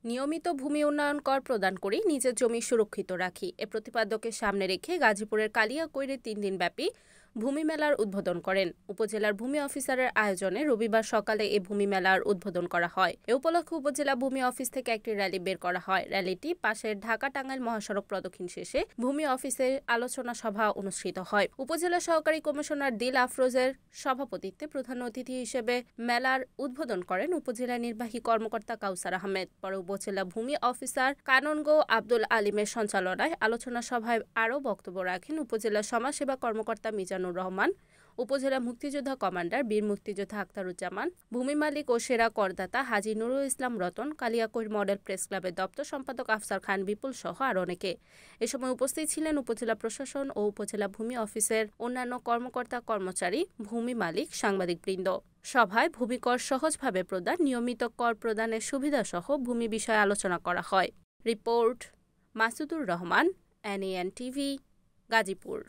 নিয়মিত ভূমি উন্নয়ন কর প্রদান করি, নিজের জমি সুরক্ষিত রাখি এ প্রতিপাদ্যকে সামনে রেখে গাজীপুরের কালিয়াকৈরে ৩ দিনব্যাপী ভূমি মেলার উদ্বোধন করেন উপজেলার ভূমি অফিসারের আয়োজনে রবিবার সকালে এ ভূমি মেলার উদ্বোধন করা হয়। এ উপলক্ষে উপজেলা ভূমি অফিস থেকে একটি র্যালি বের করা হয়। র্যালিটি পাশের ঢাকা-টাঙ্গাইল মহাসড়ক প্রদক্ষিণ শেষে ভূমি অফিসে আলোচনা সভা অনুষ্ঠিত হয়। উপজেলা সহকারী কমিশনার দিল আফরোজের সভাপতিত্বে প্রধান অতিথি হিসেবে মেলার উদ্বোধন করেন উপজেলা নির্বাহী কর্মকর্তা কাউসার আহমেদ। পরে উপজেলা ভূমি অফিসার কাননগো আব্দুল আলিমের সঞ্চালনায় আলোচনা সভায় আরও বক্তব্য রাখেন উপজেলা সমাজসেবা কর্মকর্তা মিজানুর রহমান, উপজেলা মুক্তিযোদ্ধা কমান্ডার বীর মুক্তিযোদ্ধা আখতারুজ্জামান, ভূমি মালিক ও সেরা করদাতা হাজী নুরুল ইসলাম রতন, কালিয়াকৈর মডেল প্রেস ক্লাবের দপ্তর সম্পাদক আফসার খান বিপুল সহ আরও অনেকে। এ সময় উপস্থিত ছিলেন উপজেলা প্রশাসন ও উপজেলা ভূমি অফিসের অন্যান্য কর্মকর্তা কর্মচারী, ভূমি মালিক, সাংবাদিকবৃন্দ। সভায় ভূমি কর সহজভাবে প্রদান, নিয়মিত কর প্রদানের সুবিধাসহ ভূমি বিষয়ে আলোচনা করা হয়। Report Masudur Rahman, NAN TV, Gazipur.